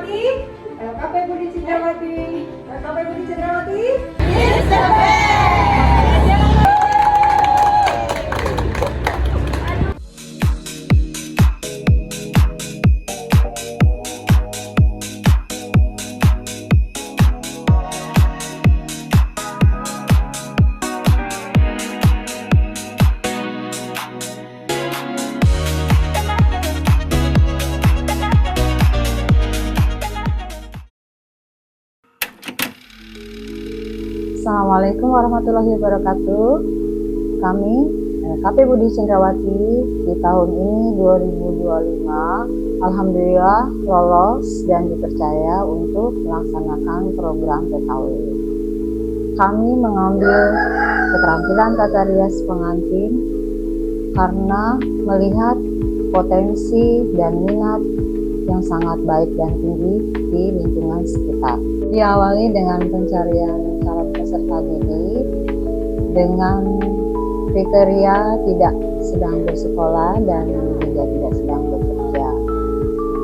Cendrawati, LKP Budi Cendrawati, LKP Budi Cendrawati. Assalamualaikum warahmatullahi wabarakatuh. Kami LKP Budi Cendrawati di tahun ini 2025 alhamdulillah lolos dan dipercaya untuk melaksanakan program PKW. Kami mengambil keterampilan tata rias pengantin karena melihat potensi dan minat yang sangat baik dan tinggi di lingkungan sekitar. Diawali dengan pencarian calon peserta didik dengan kriteria tidak sedang bersekolah dan juga tidak sedang bekerja,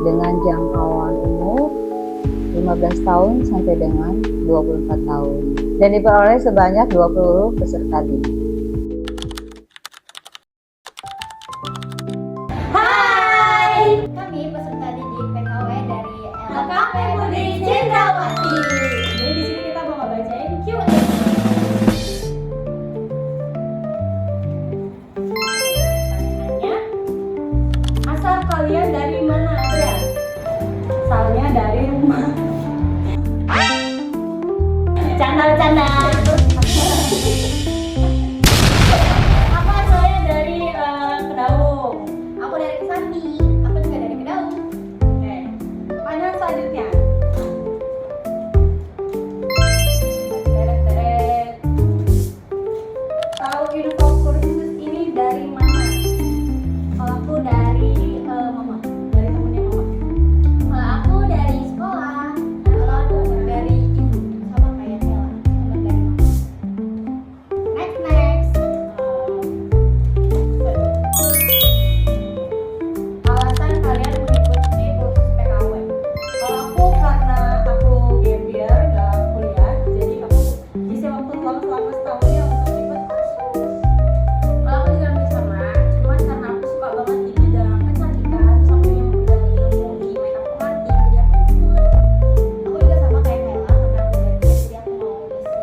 dengan jangkauan umur 15 tahun sampai dengan 24 tahun, dan diperoleh sebanyak 20 peserta didik. Hai, kami peserta didik PKW dari LKP Budi Cendrawati. Jadi di sini kita mau bacain Q&A. Pertanyaannya, asal kalian dari mana aja? asalnya dari rumah. Canda. Aku asalnya dari Kedaung. Aku dari Kesambi. Aku juga dari Kedaung. Oke. Pertanyaan selanjutnya. Teret. Tahu info kursus ini dari mana? Kalau aku dari mama. Dari temennya mama. Kalau aku dari sekolah. Kalau aku dari ibu. Sama kayak Nela. Teman dari mama. Next. Alasan kalian mengikuti kursus PKW. Kalau aku karena aku gap year gak kuliah, jadi aku isi waktu luang selama setahun ya untuk ikut kursus. Kalau aku juga hampir sama, cuman karena aku suka banget di bidang kecantikan sampai yang mempelajari ilmu di makeup pengantin, jadi aku ikut. Aku juga sama kayak Nela, karena aku gap year, jadi aku mau isi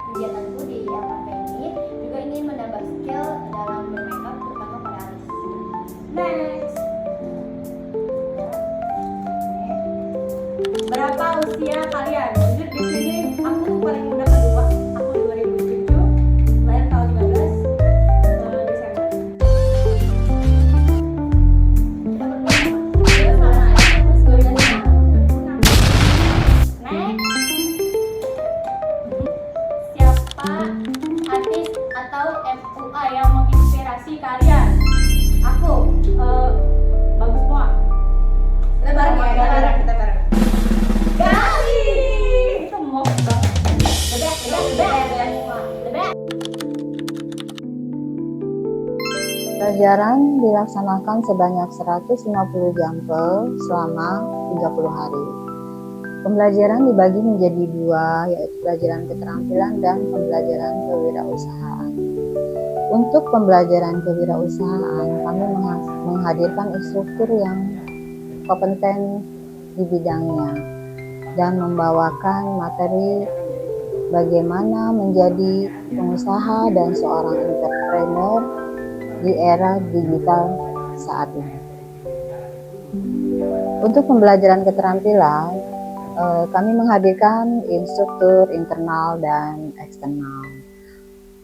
kegiatanku di LKP ini juga ingin menambah skill dalam bermakeup terutama pada alis. Next. Berapa usia kalian? Jujur di sini aku paling muda kedua. Aku 2007, lahir tahun 15 Desember. Kita berdua sama aja, terus 12 tahun. Next. Siapa artis atau MUA yang menginspirasi kalian? Aku bagus semua. Kita bareng ya, kita bareng. Gali. Itu mau banget. Bebek. Pelajaran dilaksanakan sebanyak 150 jampel selama 30 hari. Pembelajaran dibagi menjadi dua, yaitu pelajaran keterampilan dan pembelajaran kewirausahaan. Untuk pembelajaran kewirausahaan, kami menghadirkan instruktur yang kompeten di bidangnya dan membawakan materi bagaimana menjadi pengusaha dan seorang entrepreneur di era digital saat ini. Untuk pembelajaran keterampilan, kami menghadirkan instruktur internal dan eksternal.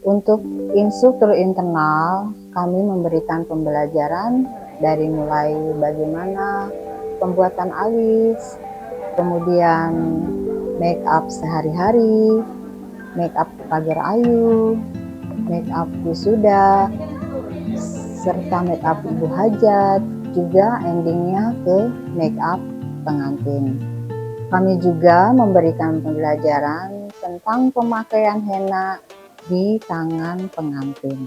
Untuk instruktur internal, kami memberikan pembelajaran dari mulai bagaimana pembuatan alis, kemudian make up sehari-hari, make up pagar ayu, make up wisuda, serta make up ibu hajat, juga endingnya ke make up pengantin. Kami juga memberikan pembelajaran tentang pemakaian henna di tangan pengantin.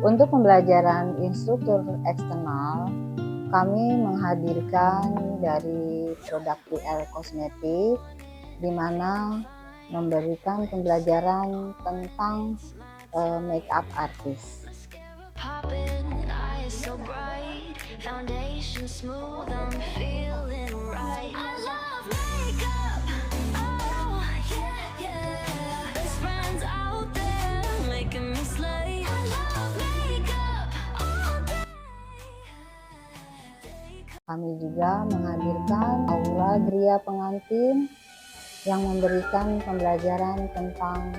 Untuk pembelajaran instruktur eksternal, kami menghadirkan dari produk PL Kosmetik, di mana memberikan pembelajaran tentang makeup artist. Kami juga menghadirkan aula gria pengantin yang memberikan pembelajaran tentang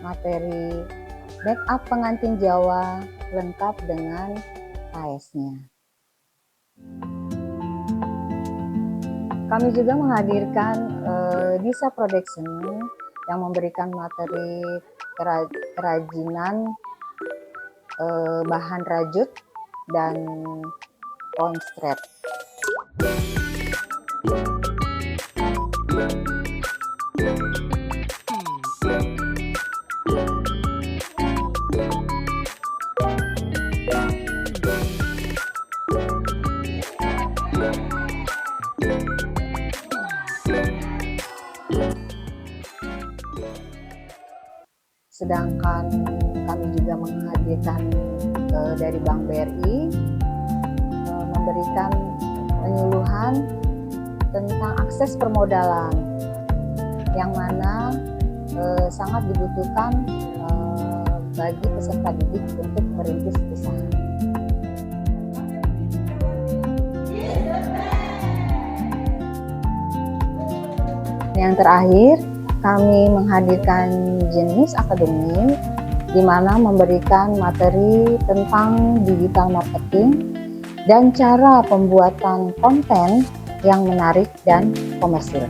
materi make-up pengantin Jawa lengkap dengan paesnya. Kami juga menghadirkan Disa Production yang memberikan materi kerajinan bahan rajut dan konslet. Sedangkan kami juga menghadirkan dari Bank BRI memberikan penyuluhan tentang akses permodalan yang mana sangat dibutuhkan bagi peserta didik untuk merintis usaha. Yang terakhir, kami menghadirkan jenis akademik di mana memberikan materi tentang digital marketing dan cara pembuatan konten yang menarik dan komersil.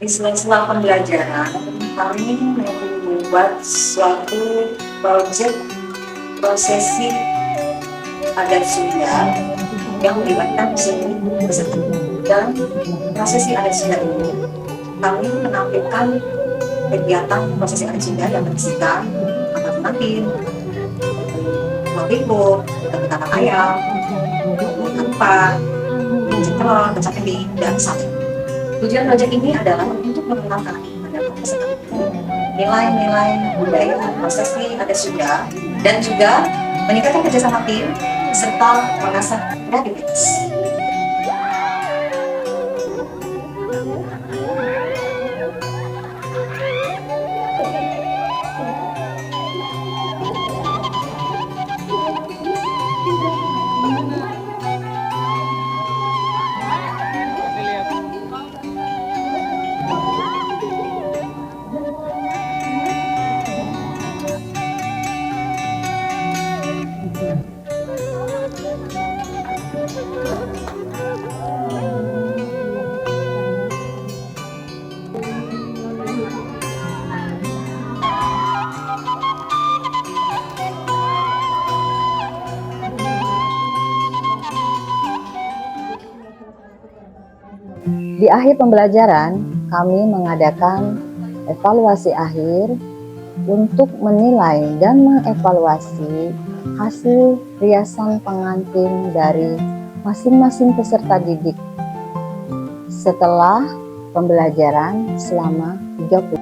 Di sela-sela pembelajaran, kami membuat suatu proyek prosesi adat Sunda yang melibatkan seni peserta. Dan prosesi adat Sunda ini, kami menampilkan kegiatan prosesi adat Sunda yang berisikan kata pengantin, uang ribu, kata ayam, tempat, cetrol, kecap kendi, dan satu. Tujuan proyek ini adalah untuk mengenalkan kepada peserta nilai-nilai budaya prosesi adat Sunda dan juga meningkatkan kerjasama tim serta mengasah kreativitas. Di akhir pembelajaran, kami mengadakan evaluasi akhir untuk menilai dan mengevaluasi hasil riasan pengantin dari masing-masing peserta didik setelah pembelajaran selama 30.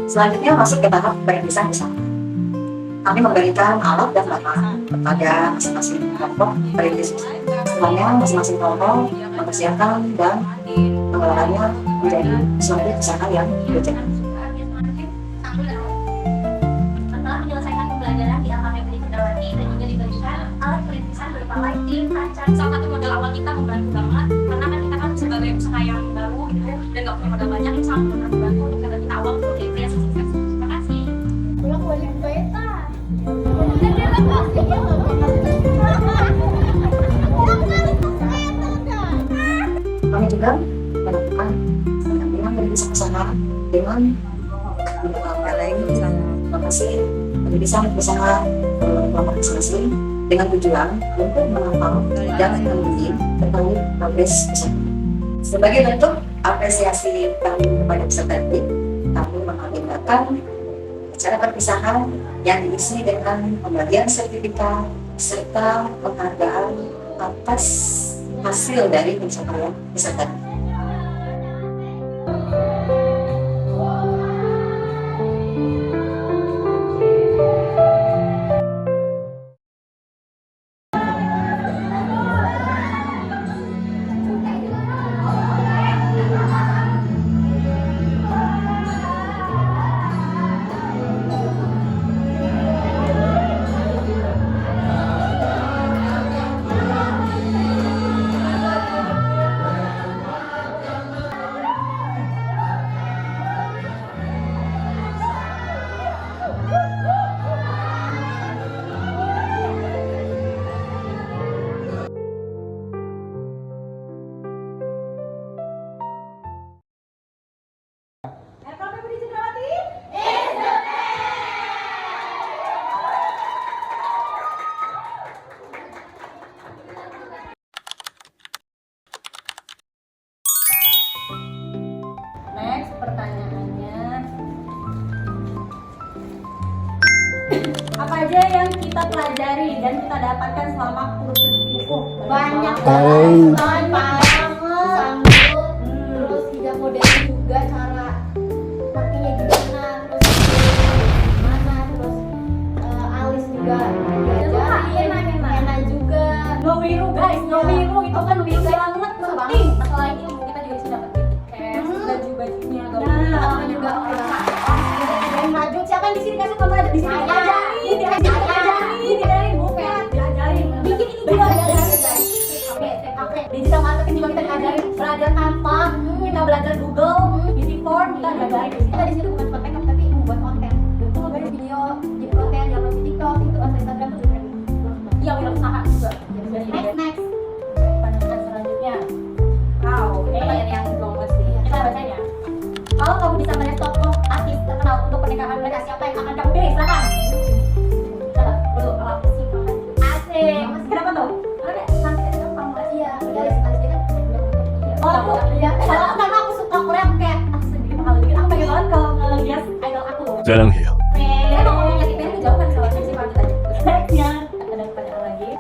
Selanjutnya masuk ke tahap perintisan usaha. Kami memberikan alat dan bahan kepada masing-masing kelompok perintis usaha. Kesimpulannya, masing-masing kelompok mempersiapkan dan pengelolaannya menjadi suatu usaha yang berjalan. Setelah menyelesaikan pembelajaran di LKP Budi Cidrawati dan juga diberikan alat perintisan berupa lighting, kaca. Salah satu modal awal kita membantu banget karena kan kita kan sebagai usaha yang baru gitu dan nggak punya modal banyak, ini sangat membantu untuk kita awal untuk kreasi sukses. Terima kasih. Pulang wajib beta. Kami juga melakukan pendampingan dari bersama-sama dengan lokasi bisa bersama kelompok masing-masing dengan tujuan untuk menopang dan menguji terkait progres usaha. Sebagai bentuk apresiasi kami kepada peserta didik, kami mengagendakan acara perpisahan yang diisi dengan pembagian sertifikat serta penghargaan atas hasil dari pencapaian peserta. LKP Budi Cidrawati. Next pertanyaannya, apa aja yang kita pelajari dan kita dapatkan selama kursus ini? Banyak Hai. banget. Sambut, terus hijab model juga cara pakainya gimana, terus mana, terus alis juga diajarin, henna juga. No wiru guys, no wiru itu kan wiru banget penting. Masalah ini kita juga bisa dapat Kayak baju-bajunya Nah, juga yang maju. Siapa yang di sini kasih kamu ada di sini? Diajarin, bukan diajarin. Bikin ini juga diajarin guys. TKP. Digital marketing juga kita diajarin. Belajar Canva, kita belajar Google, Busy Form, kita diajarin di sini. Kita di sini bukan buat makeup tapi membuat konten. Itu dari video, jadi konten, yang di TikTok, itu atau Instagram itu juga. Iya, wirausaha juga. Next. Pertanyaan selanjutnya. Pertanyaan yang bagus sih. Kita bacanya. Kalau kamu bisa melihat tokoh artis terkenal untuk pernikahan mereka, siapa yang akan kamu pilih? Silakan. Coba dulu apa sih? Asik. Kenapa tuh? Ada sampai gampang banget ya. Udah ada kan. Oh, aku ya. Kalau karena aku suka Korea kayak aku sendiri bakal bikin aku pengen banget kalau ngeliat idol aku. 사랑해요. Saya mau ngomong lagi pengen kejauhan soal sih lanjut aja. Nextnya ada pertanyaan lagi.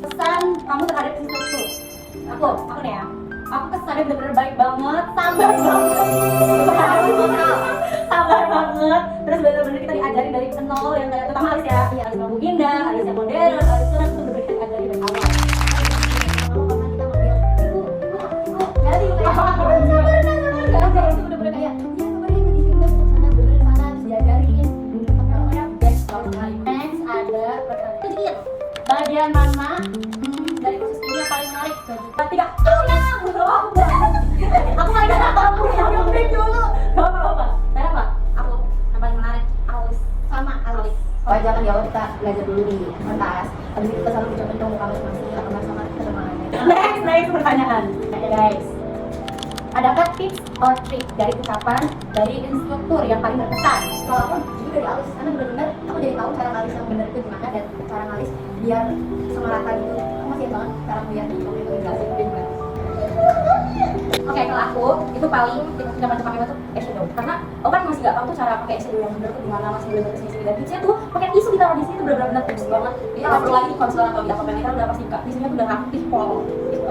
Pesan kamu terhadap instruktur. Aku nih ya. Aku kesannya bener-bener baik banget, sabar banget, sabar banget. Terus bener-bener kita diajarin dari nol yang kayak terutama Alis ya, Alis Prabu Ginda, Alis yang modern, Alis Surat itu bener-bener kita diajarin dari awal. Bagian mana dari kursus ini yang paling menarik? Tiga. Aku paling gak tahu yang break dulu. Gak apa-apa. Saya apa? Aku yang paling menarik. Alis sama Alis. Wajar kan ya kita belajar dulu di pentas. Habis itu kita selalu ucapin dong muka masing-masing atau sama kesemangatnya. Next pertanyaan. Ada guys. Adakah tips or trik dari ucapan dari instruktur yang paling berkesan? Kalau aku juga dari Alis, karena benar-benar aku jadi tahu cara ngalis yang benar itu gimana dan cara ngalis biar sama rata gitu. Aku masih ingat banget cara ngeliat di komen itu jelasin gimana. Oke, kalau aku itu paling kita bantu pakai batu eyeshadow karena aku kan masih gak tahu tuh cara pakai eyeshadow yang bener tuh gimana, masih belum ke sini dan tipsnya tuh pakai tisu ditaruh di sini tuh bener-bener tips banget. Jadi kalau perlu lagi concealer atau di apa kita udah pasti buka tisunya tuh udah aktif pol gitu.